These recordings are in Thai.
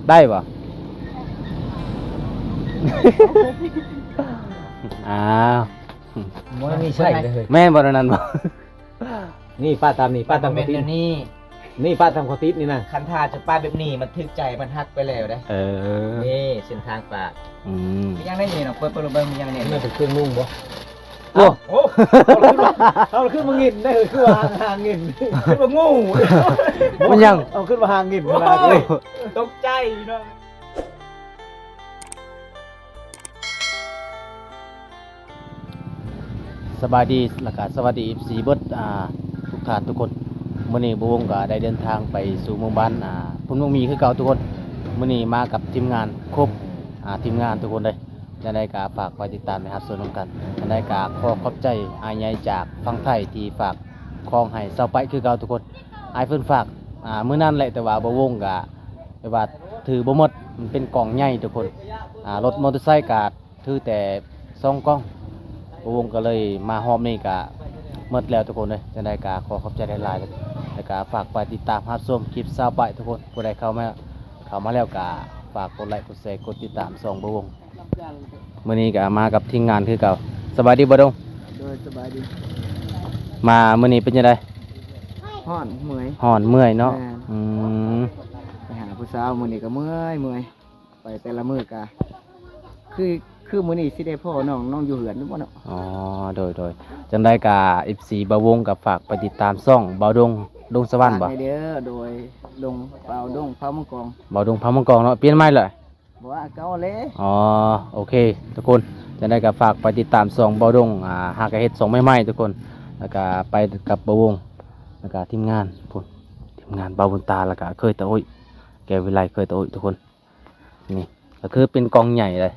ได้ป่ะ อ้าว มันมีใช่เลย แม่นบ่นั้นบ่ นี่ป้าตามนี่ป้าตาม เป็ เขา น ติด เดี๋ยวนี้ นี่ป้าตามเขาติดนี่นะ คันทาจะป้าแบบนี้มันทึกใจมันฮักไปแล้วได้ เออ นี่เส้นทางป่า อืม มียังได้นี่เนาะเปิดเบิ่งมียังเนี่ย นี่เป็นเครื่องนุ่งบ่ โอ้ โอ้ เอาขึ้นมางินได้เลยขึ้นมาหางงิน คือว่างู มันยัง เอาขึ้นมาหางงินขนาดเลย ตกใจเนาะ สบายดีแล้วก็สวัสดี14เบิดทุกท่านทุกคนมื้อนี้บ่วงก็ได้เดินทางไปสู่หมู่บ้านพุ่นวงมีคือเก่าทุกคนมื้อนี้มากับทีมงานครบทีมงานทุกคนเลยจะได้ก็ฝากไว้ติดตามนะครับส่วนร่วมกันจะได้ก็ขอขอบใจอายใหญ่จากฝั่งไทยที่ฝากของให้เซาไปคือเก่าทุกคนอายเพิ่นฝากมื้อนั้นแหละแต่ว่าบ่วงก็แบบว่าถือบ่หมดมันเป็นกล่องใหญ่ทุกคนรถมอเตอร์ไซค์ก็ถือแต่2กล่อง วงก็เลยมาหอมนี่กะหมดแล้วทุกคนเลยจะได้กะขอขอบใจหลายๆแล้วก็ฝากไปติดตามรับชมคลิปซาวไปทุกคนผู้ใดเข้ามาแล้วกะฝากกดไลค์กดแชร์กดติดตามส่องบวงมื้อนี้กะมากับทีมงานคือเก่าสบายดีบ่ดง โดยสบายดี มามื้อนี้เป็นยังไง ฮ้อนเมื่อย ห่อนเมื่อยเนาะ แม่ อืม ไปหาผู้สาวมื้อนี้ก็เมื่อยไปแต่ละมื้อกะคือมื้อนี้สิได้พ่อน้องอยู่เหือนบ่เนาะ อ๋อโดยจังได้กะ14บวงกับฝากไปติดตามซ่องบ่าวดงสวรรค์บ่ ให้เด้อโดยดงเปล่าดงเผามังกร บ่าวดงพามังกรเนาะเปลี่ยนใหม่เลย บ่ว่าเก่าเลย อ๋อโอเคทุกคนจะได้กับฝากไปติดตามส่องเบาดงหากเฮ็ดส่องใหม่ๆทุกคนแล้วก็ไปกับบวงแล้วก็ทีมงานพุ่นทีมงานเบาบุญตาแล้วก็เคยตะโอ้ยแกวิไลเคยตะโอ้ยทุกคนนี่ก็คือเป็นกองใหญ่เลย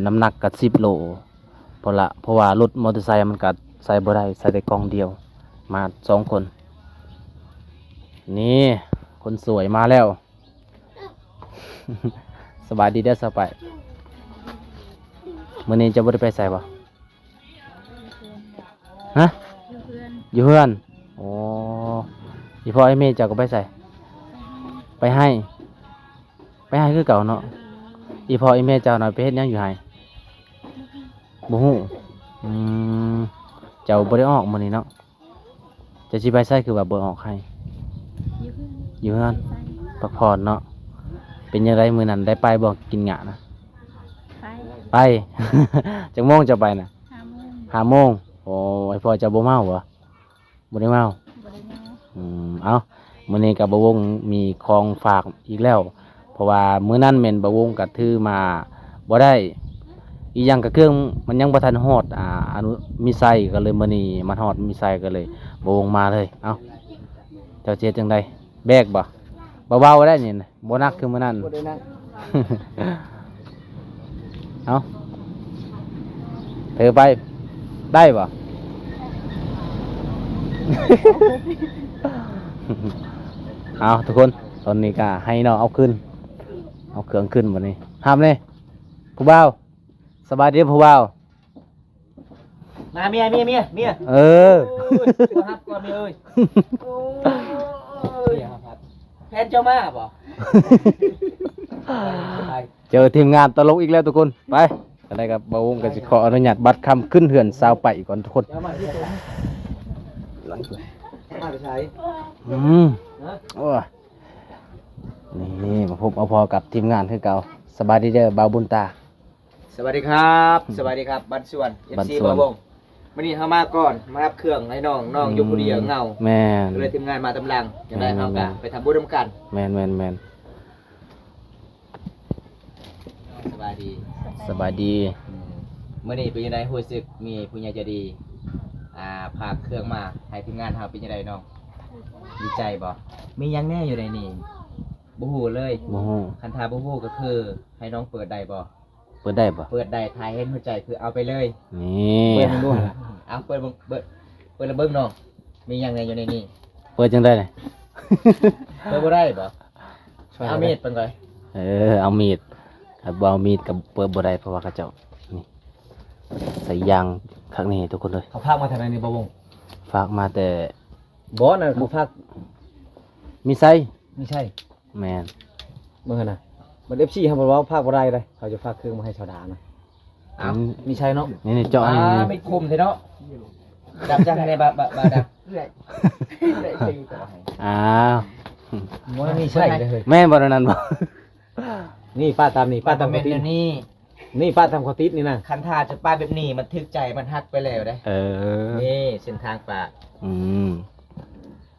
น้ำหนักกับ10 โลเพราะว่ารถมอเตอร์ไซค์มันก็ใส่บ่ได้ใส่ได้กองเดียวมา2 คนนี่คนสวยมาแล้ว สบายดีเด้อสบายมื้อนี้จะบ่ได้ไปใส่บ่ฮะอยู่เพื่อนโอ้อีพ่อไอ้แม่เจ้าก็ไปใส่ไปให้คือเก่าเนาะอีพ่อไอ้แม่เจ้าน่ะไปเฮ็ดหยังอยู่ให้บ่ฮู้อืมเจ้าบ่ได้ออกมื้อนี้เนาะจะสิไปใส่คือว่าบ่ออกให้อยู่เพื่อนพักผ่อนเนาะเป็นยังไงมื้อนั้นได้ไปบ่กินหงะนะ ไป จักโมงจะไปนะ5 โมงโอ้ยพ่อจะบ่เมาเหรอบ่ได้เมาเอามื้อนี้กับบวงมีของฝากอีกแล้ว เพราะว่ามื้อนั้นแม่นบวงก็ถือมาบ่ได้อีหยังก็เครื่องมันยังบ่ทันฮอดอนุมีไซก็เลยมื้อนี้มันฮอดมีไซก็เลยบวงมาเลยเอ้าเจ้าเจ็ดจังไดแบกบ่เบาๆได้นี่นะบ่หนักคือมื้อนั้น บ่ได้นั่ง เอาเธอไปได้ป่ะ เอาทุกคนตอนนี้ก็ให้น้องเอาขึ้นเอาเครื่องขึ้นวันนี้ห้ามเลยผู้บ่าวสบายดีผู้บ่าว มาเมียเออ ตัวฮับก่อนเมียเอ้ยโอ้ยแพนเจ้ามาบ่ เจอทีมงานตลกอีกแล้วทุกคนไปอะไรกับบาวงก็จะขออนุญาตบัตรคำขึ้นเหือนสาวไปก่อนทุกคน เจ้ามาที่ผมมาไปใช้ โอ้ยนี่มาพบเอาพอกับทีมงานคือเก่าสบายดีเด้อบาวบุญตา สวัสดีครับบันส่วน บัน FC ส่วน บ่วงวันนี้เฮามาก่อนมารับเครื่องให้น้องอยู่ผู้เดียวเหงา แม่น เลยทีมงานมาตำลังจะได้เฮาก็ไปทำบุญร่วมกัน แม่น สบายดี สบายดี มื้อนี้เป็นยังไงรู้สึกมีผู้ใหญ่ใจดีพาเครื่องมาให้ทีมงานเฮาเป็นยังไงน้องดีใจบ่มีหยังแน่อยู่ในนี่บ่ฮู้เลย โอ้โห คันทาบ่ฮู้ก็คือให้น้องเปิดได้บ่ เปิดได้ปะ เปิดได้ทายเห็นหัวใจคือเอาไปเลย นี่ เปิดมันด้วยเอาเปิดเบิ่งเปิดแล้วเบิ่งน้องมีหยังแน่อยู่ในนี่ เปิดจังได้เลย เปิดบ่ได้บ่เอามีดเปิดก่อน เอามีดครับเอามีดกับเปิดบ่ได้เพราะว่าเขาเจ้านี่ใส่ยางข้างนี้ทุกคนเลย เขาพากมาทางไหนนี่บ่วง ฝากมาแต่ บ่น่ะเขาพาก มีไซ ไม่ใช่ แมน เมื่อน่ะมัน FC เฮาบ่เว้าภาคบ่ได้เลยเขาจะฝากเครื่องมาให้ชาวดานะ เอา มีใช่เนาะ นี่เจาะนี่ ไม่คุมเถอะเนาะดับจังในบาดับ อ้าว มันมีใช่เลย แม่นบ่นั่นบ่ นี่ป้าตามนี่ป้าตาม เป็ เขา น ติด เดี๋ยวนี้ นี่ป้าตามเขาติดนี่นะ คันทาจะป้ายแบบนี้มันทึกใจมันฮักไปแล้วได้ เออ นี่เส้นทางป่า อืม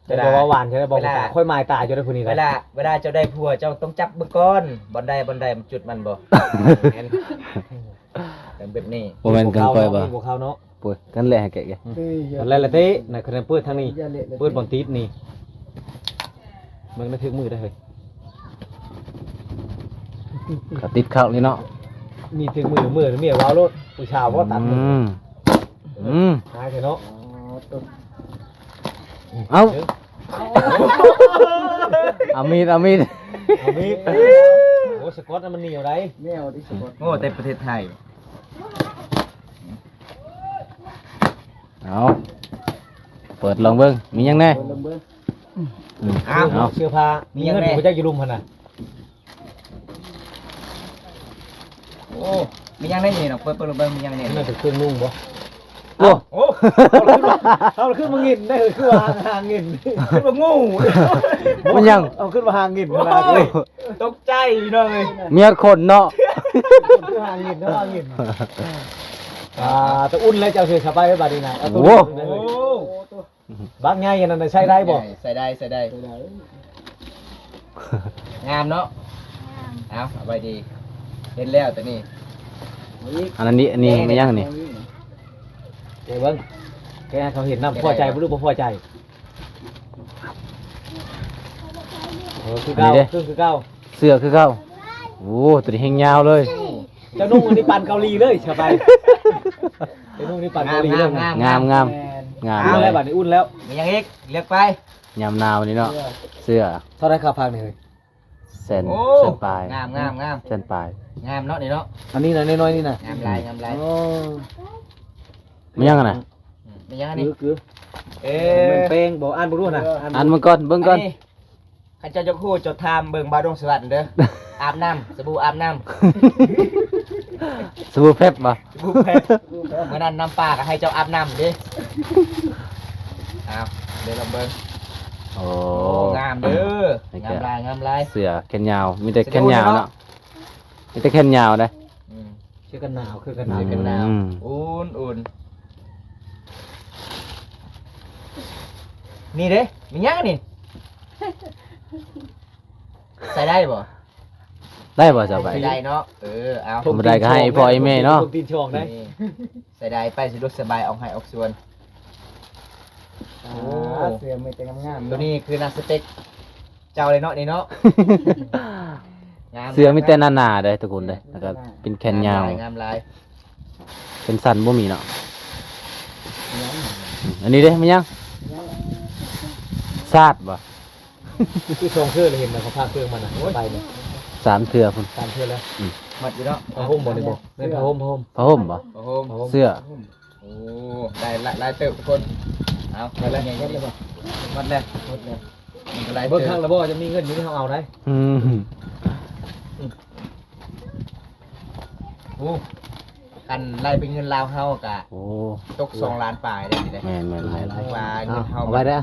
จะบอกว่าหวานใช่ไหมบอกว่าค่อยมายตายจะได้คนนี้ เวลาเจ้าได้ผัวเจ้าต้องจับเบื้องก้อนบอนใดมันจุดมันบ่เป็นแบบนี้ บ่แม่นกันปล่อยบ่ บอกเขาเนาะ ปุ้ยกันแหละแกะ อะไรละเต้ในคะแนนเปิดทางนี้เปิดบอลติดนี่มันไม่ถึงมือได้เลย เขาติดเข้านี่เนาะ มีถึงมือเมียว้าวรถผู้ชาวว่าตัด อืมอืม หายเนาะ เอาเอามีด เอามีโอ้สกอตมันเหนียวได้ โง่แต่ประเทศไทย เอาเปิดลองเบิ่งมีหยังแน่อืม อ้าว เอา เสื้อผ้ามีเงินอยู่เจ้าอยู่รุมพันน่ะ โอ้มียังได้นี่เนาะเปิดเบิ่งมียังได้ นี่ นี่ เป็นเครื่องนุ่งบ่ โอ้ โอ้ เอาขึ้นมาเงินได้เลยขึ้นมาหางเงิน คือว่างู มันยัง เอาขึ้นมาหางเงินข โอ้ นาดเลย ยตกใจพี่น้องเอ้ย เมียคนเนาะ ขึ้นหางเงินนะหางเงินตะอุ่นแล้วเจ้าเสือสบายไว้บาดนี้นะเอาตัว โอ้ บางไงกันนั่นใช้ได้บ่ ใส่ได้งามเนาะเอาไว้ดีเห็นแล้วแต่นี่ อันนี้มีหยังนี่ เดี๋ยวเบิ้งแกเขาเห็นน้ำพอใจบ่รู้บ่พอใจคือเก้าคือเก้า เสื้อคือเก่าโอ้ตัวนี้แฮงยาวเลย เจ้านุ่งอันนี้ปันเกาหลีเลยสบายเจ้านุ่งนี่ปันเกาหลีเลย งามงามเล แล้ ยว บาดนี้อุ่นแล้ว มียังอีกเรียกไป ยามหนาวนี่เนาะเสื้อ เท่าไรค่าพังนี่เลย เส้น โอ้ เส้นปลาย งาม เส้นปลาย งามเนาะนี่เนาะ อันนี้นะน้อยๆนี่นะ งามลาย โอ้ มีหยังอะน่ะ มียังอันนี้ คือ เอ๊ มันเป้งบอกอ่านบ่รู้นะ อันมันก่อนเบิ่งก่อน ข้าเจ้าจะคู่จดทามเบิ่งบาดงสวัสดิ์เด้อ อาบน้ำสบู่อาบน้ สบู่เพชรบ่ ำสบู่แพทเมื่อนั้นน้ำปลาก็ให้เจ้าอาบน้ำดิเอาเดี๋ยวลองเบิ่ง โอ้ โอ้งามเด้องามลาย เสื้อแขนยาวมีแต่แขนยาวเนาะมีแต่แขนยาวเด้อ อืม ชื่อกันหนาวคือกันหนาว เป็นหนาว อืม อุ่นนี่เด้มียังนี่ใส่ได้บ่ ได้บ่สบาย ใส่ได้เนาะเอา ผมได้ก็ให้พ่อไอ้แม่เนาะ ตีนช่องได้ นี่ใส่ได้ไปสะดวกสบายออกให้ออกส่วน เสื้อไม่แต่งาม ตัวนี้คือนักสเต็กเจ้าเลยเนาะนี่เนาะงาม เสื้อมีแต่หนาๆเด้อทุกคนเด้อแล้วก็เป็นแขนยาว งามลาย เป็นสันบ่มีเนาะอันนี้เด้มีหยังซาดบ่ คือช่องเครื่องเลยเห็นมันเขาพาเครื่องมันอ่ะไปเนี่ย สามเทื่อพุ่น ตามเครื่องแล้ว หมดอยู่เนาะ ผ้าห่มบ่ได้บ่เล่นผ้าห่ม ผ้าห่มบ่ โอ้โห เสื้อ โอ้ได้ลายเติบทุกคนเอาไปเลยไงกันเลยบ่หมดเลยลาย เบิ่ เติ งข้าง บ แล้วบ่จะมีเงินอยู่ที่เฮาเอาได้ อืม โอ้กันลายเป็นเงินลาวเฮากะ โอ้ ตก2 ล้านปลายได้ดิ แม่น ว่าเงินเฮา เอาไว้ได้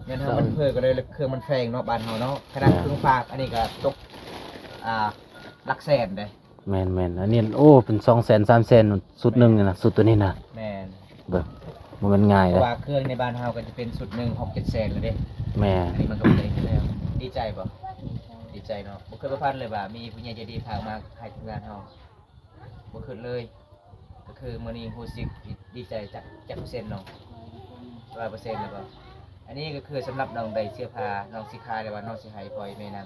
เงินเฮามันเพิ่มก็เลยเครื่องมันแพงเนาะบ้านเฮาเนาะขนาดเครื่องฝากอันนี้ก็ตกหลักแสนเลย แม่นอันนี้โอ้เป็น200,000 300,000สุดหนึงนี่นะสุดตัวนี้นะ แม่น เบิ่งบ่แม่นง่าย เพ เด้ ราะ อ ว่าเครื่องในบ้านเฮาก็จะเป็นสุดหนึ่ง6-7 แสนเลยเด้ แม่ อันนี้มันก็บ่ได้ขึ้นแล้วดีใจบ่ดีใจเนาะบ่เคยประพันธ์เลยว่ามีผู้ใหญ่ใจดีฝากมาให้ทีมงานเฮาบ่ขึ้นเลย ก็คือมื้อนี้รู้สึกดีใจจักเปอร์เซ็นต์เนาะ100%แล้วก็อันนี้ก็คือสำหรับน้องได้เสื้อผ้าน้องสิขายหรือว่าน้องสิให้พ่อแม่นํ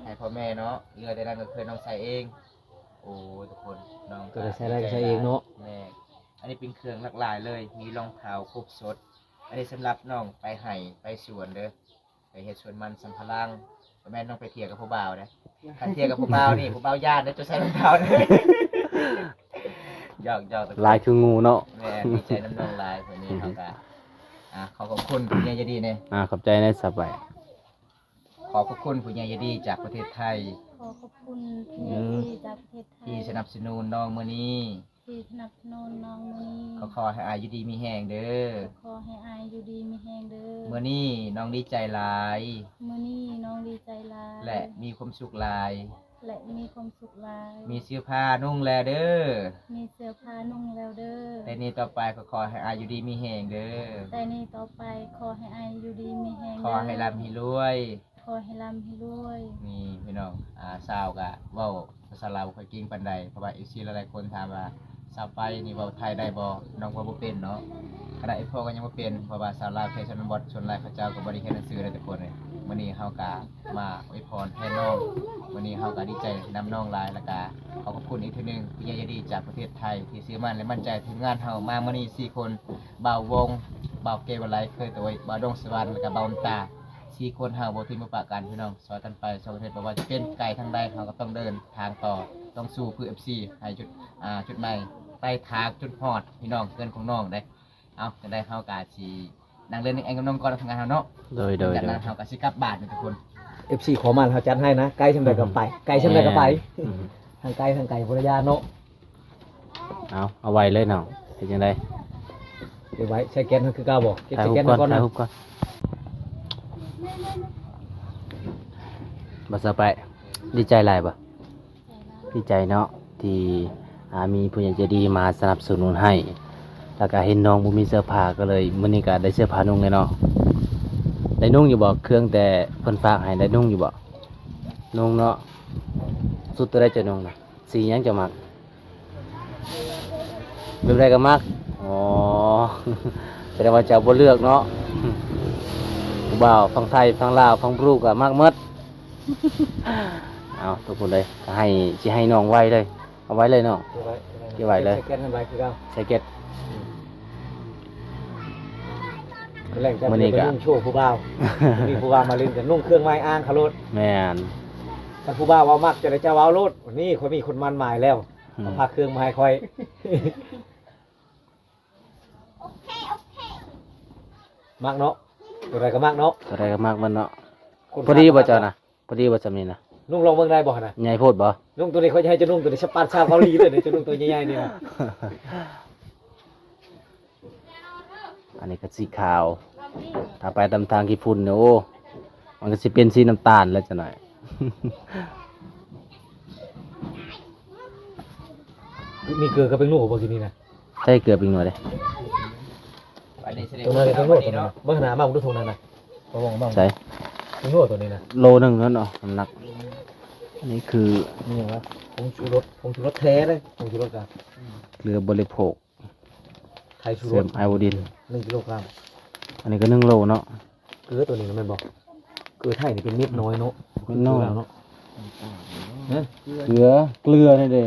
ให้พ่อแม่เนาะเหลือแต่นั้นก็คือน้องใส่เองโอ้ทุกคนน้อง ก็ได้ใช้ได้ก็ใช้เองเนาะ แม่อันนี้เป็นเครื่องหลากหลายเลย มีรองเท้าครบสด อันนี้สำหรับน้องไปไห้ไปสวนเด้อ ไปเฮ็ดสวนมันสำปะหลังแม่น้องไปเที่ยวกับผู้บ่าวเด้อคันเที่ยวกับผู้บ่าวนี่ผู้บ่าวญาติเด้อจะใส่รองเท้าเด้อหยอกๆตะ ลายคืองูเนาะ แม่ดีใจน้ำน้องหลายวันนี้เฮาก็ขอบคุณคุณยายใจดีเนี่ย ขอบใจในสบาย ขอบพระคุณผู้ใหญ่ใจดีจากประเทศไทย ขอขอบคุณผู้ใหญ่ใจดีจากประเทศไทย ที่สนับสนุนน้องมื้อนี้ ที่สนับสนุนน้องมื้อนี้ ขอให้อายุดีมีแห้งเด้อ ขอให้อายอยู่ดีมีแฮงเด้อ มื้อนี้น้องดีใจหลาย มื้อนี้น้องดีใจหลาย และมีความสุขหลาย และมีความสุขหลาย มีเสื้อผ้านุ่งแลเด้อ มีเสื้อผ้านุ่งแล้วเด้อ แต่นี้ต่อไปก็ขอให้อายุดีมีแห้งเด้อ แต่นี่ต่อไปขอให้อายอยู่ดีมีแฮง ขอให้ร่ำให้รวย ขอให้ร่ำให้รวย นี่พี่น้องสาวกะเว้าภาษาลาวบ่ค่อยเก่งปานใดเพราะว่า FC หลายๆคนถามว่าสาวไปนี่เว้าไทยได้บ่น้องเว้าบ่เป็นเนาะขณะไอ้พ่อก็ยังบ่เป็นเพราะว่าสาวลาวแค่ชนบทชนหลายเขาเจ้าก็บ่ได้เรียนหนังสือได้ทุกคนเลยมื้อนี้เฮาก็มาอวยพรแทนน้องมื้อนี้เฮาก็ดีใจนำน้องหลายแล้วก็ขอขอบคุณอีกเทื่อหนึงผู้ใหญ่ใจดีจากประเทศไทยที่ซื้อมั่นและมั่นใจทีมงานเฮามามื้อนี้4คนบ่าววงบ่าวเกวไลเคยตัวบ่าวดงสวรรค์แล้วก็บ่าวตา 4 คนเฮาบ่ทิ้งบ่ปะกันพี่น้องซอยกันไปซอยกันเฮ็ดบ่ว่าจะเป็นไกลทางใดเฮาก็ต้องเดินทางต่อต้องสู้เพื่อ FC ให้จุดใหม่ใต้ทางจุดฮอดพี่น้องเกินของน้องได้เอาจะได้เฮาก็สินั่งเล่นเองกับน้องก่อนทำงานเฮาเนาะ โดย จากนั้นเฮาก็สิกลับบ้านนี่ทุกคน FC ขอมันเขาจัดให้นะไกลชำใดก็ไปไกลชำใดก็ไป อืม ทางไกลทางไกลภรรยาเนาะ เอาไว้เลยน้องเฮ็ดจังได๋ เดี๋ยวไว้ใช้แก๊สมันคือเก่าบ่เก็บ ถ่าย ใช้ รูป แก๊ส ก่อน ก่อน ถ่า นะ ยรูปก่อนบ่สบายดีใจหลายบ่ดีใจเนาะที่มีผู้ใหญ่ใจดีมาสนับสนุนให้แล้วก็เห็นน้องบ่มีเสื้อผ้าก็เลยมื้อนี้ก็ได้เสื้อผ้านุ่งเลยเนาะได้นุ่งอยู่บ่เครื่องแต่เพิ่นฝากให้ได้นุ่งอยู่บ่นุ่งเนาะสุดตัวได้จะนุ่งน่ะสีหยังจะมักแบบใดก็มักอ๋อ แสดงว่าเจ้าบ่เลือกเนาะ ผู้บ่าวฟังไทยฟังลาวฟังบรูก็มักหมด เอาทุกคนเลยก็ให้สิให้น้องไว้เลยเอาไว้เลยเนาะ เก็บไว้เลย ใช้แก๊สมันไว้คือเก่า ใส่เก็ต แรกจะ มื้อนี้ก็ ไปนุ่งโชว์ผู้บ่าว มีผู้บ่าวมาเล่นกันนุ่งเครื่องไม้อ้างคารถ แม่น ถ้าผู้บ่าวเว้ามักจะได้เจ้าเว้ารถวันนี้คนมีคนมันหมายแล้ว อืม เอาพาเครื่องมาให้ค่อย มักเนาะตัวใดก็มักเนาะ อะไรก็มักมันเนาะ คน พอดีบ่เจ้านะพอดีบ่จำนี่นะ นุ่งลองเบิ่งได้บ่นะ ใหญ่โพดบ่ นุ่งตัวนี้เขาจะให้เจะนุ่งตัวนี้สปาร์ชาวเกาหลีเลยเนี่ยจะนุ่งตัวใหญ่ๆนี่นะ อันนี้ก็สีขาว ถ้าไปตามทางญี่ปุ่นเนี่ยโอ้มันก็สิเป็นสีน้ำตาลแล้วจะหน่อย มีเกลือกับเป็นนุ่งบ่กินนี่นะ ใส่เกลืออีกหน่อยเด้ อันนี้แสดง ตัว ว่า นั้นเป็น วั นุ่ น งตัว นี้ นั้น เนาะ เบิ่งหน้ามาผมดูทรงนั้นน่ะบ่มองบ้าง ใส่ เป็นนุ่งตัวนี้นะ โลนึงนั่นเนาะน้ำหนัก อันนี้คือ นี่หยังวะผงชูรสแท้เลยผงชูรสกับ เกลือบริโภค ไทยชูร เสริ ส มไอโอดีน 1 กิโลกรัม อันนี้ก็1 โลเนาะ เกลือตัวนี้มันบอกเกลือไทยนี่เป็นเม็ดน้อยเนาะ เม็ดน้อย เนาะเนี่ย เกลือนี่เด้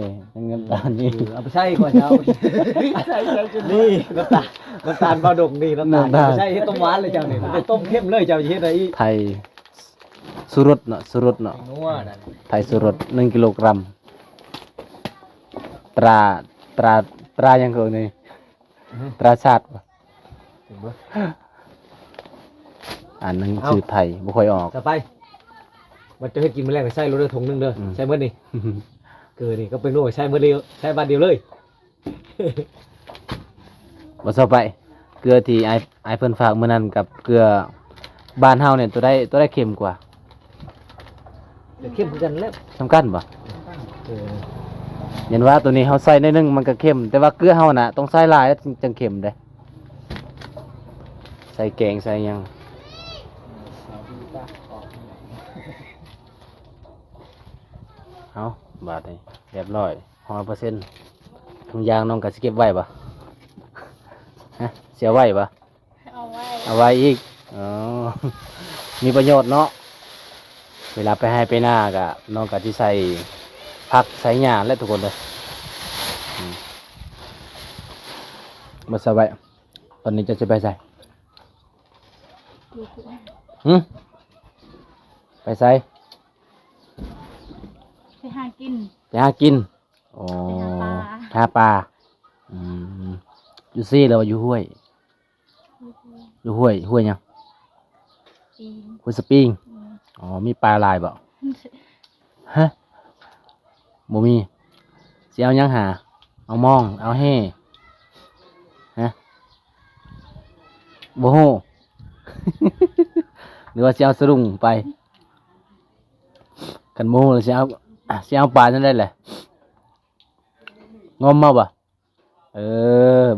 น้ำตาลนี่ เอาไปใช้ก่อนเช้านี่น้ำตาลเบาดงนี่น้ำตาลเอาไปใช้ให้ต้มหวานเลยเจ้านี่มันจะต้มเข้มเลยเจ้าจะเฮ็ดอะไรอีก ไทยสุรสเนาะสุรสเนาะ นัวนั่น ไทยสุรส1 กิโลกรัม ตราตรายังเกินนี่ตราชาติบ่ ถึงบ่ อ่านหนังสือไทยบ่ค่อยออก จะไปมันจะให้กินมื้อแรกก็ใช้รถเด้อถุงหนึงเด้อ อืม ใช้มื้อนี่เกลือนี่ก็เป็นนู่นใช้มื้อเดียวใช้บาทเดียวเลย บ่ซอไป เกลือที่ไอเพิ่นฝากมื้อนั้นกับเกลือบ้านเฮาเนี่ยตัวได้เค็มกว่า เดี๋ยวเข้มคือกันแล้ว สำคัญบ่ เออ เห็นว่าตัวนี้เฮาใส่ในอยหนึงมันก็เค็ม แต่ว่าเกลือเฮาน่ะต้องใส่หลายแล้วจึงเค็มเด้ใส่แกงใส่หยังเอาบาดนี้เรียบร้อย 100%ทุกอย่างน้องก็สิเก็บไว้บ่ ฮะเสียไว้บ่ เอาไว้ เอาไว้อีก อ๋อ มีประโยชน์เนาะ เวลาไปให้ไปหน้าก็น้องก็ที่ใส่ผักใส่หญ้าและทุกคนเลยมาสบายตอนนี้จะไปใส่ อยู่ที่ หืมไปใส่ ไปหากิน ไปหากินอ๋อ ไปหาปลา หาปลาอืมอยู่ซี่แล้วอยู่ห้วย อยู่ห้วยหยัง ปีน ห้วยสปริง อืม อ๋อมีปลาลายบ่ฮะบ่มีสิเอาหยังหาเอามองเอาแห่ฮะบ่ฮู้ หรือว่าสิเอาสรุงไปกันบ่ฮู้แล้วสิเอาปลาจังได๋แหละงมเอาบ่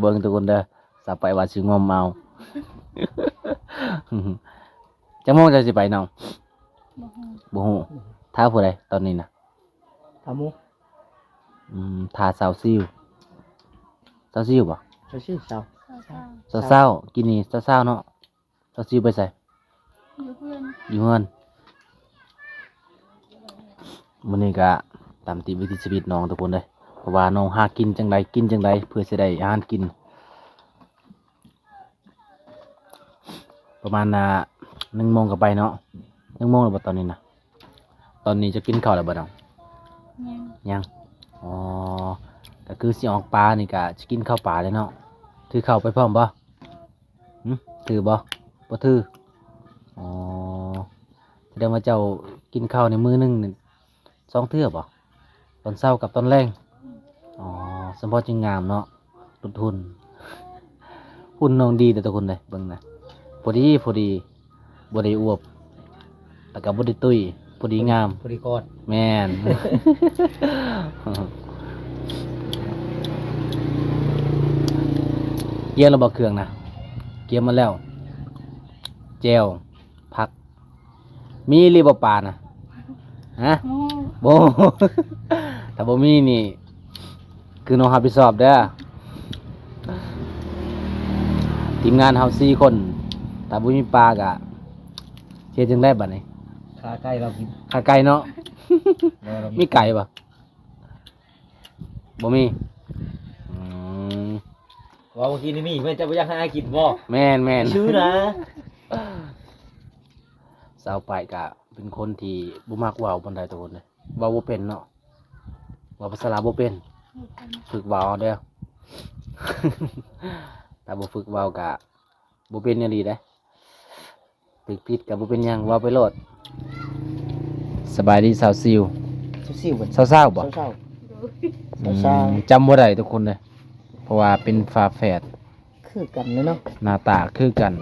เบิ่งทุกคนเด้อสาไปว่าสิงมเอา จังโมงจะสิไปน้อง บ่ฮู้ บ่ฮู้ท้าผู้ใดตอนนี้น่ะ ทามุ ท้าสาวซิ่วสาวซิ่วบ่ ใช่ชื่อสาว เศร้า สาวเศร้ากินนี่สาวเศร้าเนาะสาวซิ่วไปใส่ ๆอยู่เพื่อน อยู่เฮือนมื้อนี้ก็ตามติดวิถีชีวิตน้องทุกคนเลยเพราะว่าน้องหากินจังใดกินจังใดเพื่อสิได้อาหารกิน ประมาณ1 โมงก็ไปเนาะ1 โมงแล้วบ่ตอนนี้นะตอนนี้จะกินข้าวแล้วบ่น้อง ยัง ยังอ๋อก็คือสิออกปลานี่ก็จะกินข้าวปลาเลยเนาะถือข้าวไปพร้อมบ่ถือบ่ถืออ๋อแสดงว่าเจ้ากินข้าวในมื้อหนึงนี่2 เทื่อบ่ตอนเช้ากับตอนแลงอ๋อสมพอจึงงามเนาะลดทุน หุ่นน้องดีแต่ทุกคนเลยเบิ่งนะพอดีบ่ได้อวบแล้วก็บ่ได้ตุ้ยพอดีงาม พอดีกอด แม่น เกี่ยวระบบเครื่องนะเกี่ยวมาแล้วแจวผัก มีรีบปลานะฮะ โอ้ โบ ถ้าบ่มีนี่ คือน้องรับผิดชอบเด้อทีมงานเฮา4 คนถ้าบ่มีปลากะเฮ็ดจังได๋บัดนี้ ขาใกล้เรากิน ขาไก่เนาะ เรา มีไก่ปะบ่มีอืม ว่าเมื่อกี้นี่มีแม่จะไปยังให้กินบ่ แม่น ชื่อนะ สาวไปกะเป็นคนที่บ่มักเว้าปานใดทุกคนเลยเว้าบ่เป็นเนาะเว้าภาษาลาวบ่เป็น ฝึกเว้าเอาเด้อ ถ้าบ่ฝึกเว้ากะบ่เป็นอีหลีเด้ฝึกผิดก็บ่เป็นหยังเว้าไปโลดสบายดีสาวซิว ซิ่วๆเหมือน สาวๆบ่ เศร้า อืม สาว จำบ่ได้ทุกคนเลยเพราะว่าเป็นฝาแฝด ๆคือกันเลยเนาะ หน้าตาคือกัน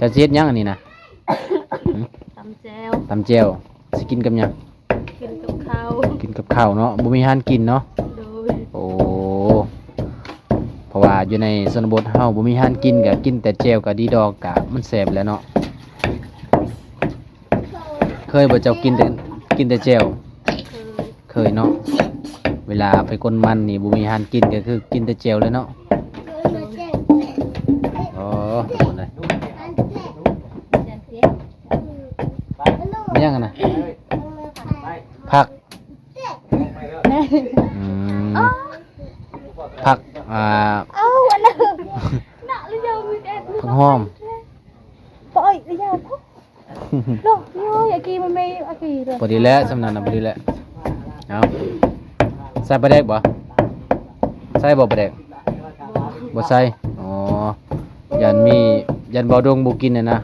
จะเจ็ดหยังอันนี้นะ ตำแจว ตำแจวสิกินกับหยัง กินกับข้าว กินกับข้าวเนาะบ่มีอาหารกินเนาะ โดย โอ้เพราะว่าอยู่ในชนบทเฮาบ่มีอาหารกินก็กินแต่แจวกับดีดอกกะมันแซ่บแหล้วเนาะเคยบ่เจ้ากินแต่แจว เคย เคยเนาะเวลาไปกลมันนี่บ่มีอาหารกินก็คือกินแต่แจวเลยเนาะอ๋อทุกคนเลย แจนเสีย ไม่ยังกันนะผัก แม่ อืมผักเอาอันนั้นน่ะหรือยังมีแดด ผักหอม ปล่อยหรือยังพุ๊บดอกโยยอากีมันไม่อากีเลย พอดีแล้วสำนักนะพอดีแล้วเอาใส่ปลาแดกบ่ใส่บ่ปลาแดกบ่ใส่อ๋อยันบ่ดงบ่กินน่ะนะ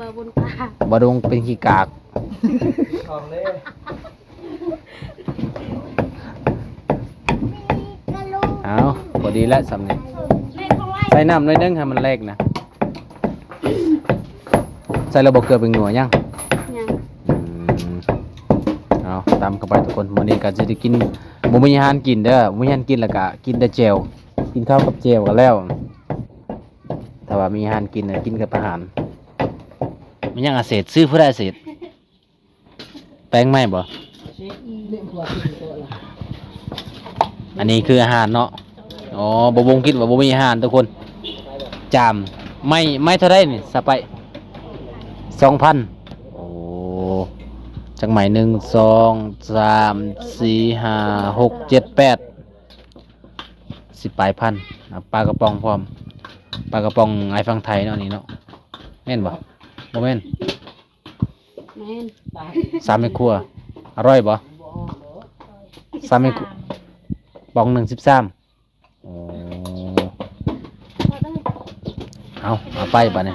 มาบนปลา บ่ดงเป็นขี้กาก ของเลย เอาพอดีแล้วสำนี้ เล่นของไว้ ใส่น้ำหน่อยนึงให้มันแลกนะใส่ระบบเกลือเป็นหนัวยัง ยัง อืมเอาตามเข้าไปทุกคนวันนี้ก็จะได้กินบ่มีอาหารกินเด้อบ่มีอาหารกินแล้วก็กินแต่แจ่วกินข้าวกับแจ่วก็แล้วถ้าว่ามีอาหารกินน่ะกินกับอาหารมันยังอาเศษซื้อผู้ใดอาเศษแป้งไหมบ่อันนี้คืออาหารเนาะอ๋อบ่วงคิดว่าบ่มีอาหารทุกคนจามไม่เท่าไรนี่สะไป2,000โอ้จังไหม1 2 3 4 5 6 7 8 10ปลายพันปลากระป๋องพร้อมปลากระป๋องไอ้ฟังไทยเนาะนี่เนาะแม่นบ่บ่แม่น แม่น 3 เม็ดครัวอร่อยบ่3 เม็ดป๋อง1 13โอ้เอาไปบัดนี้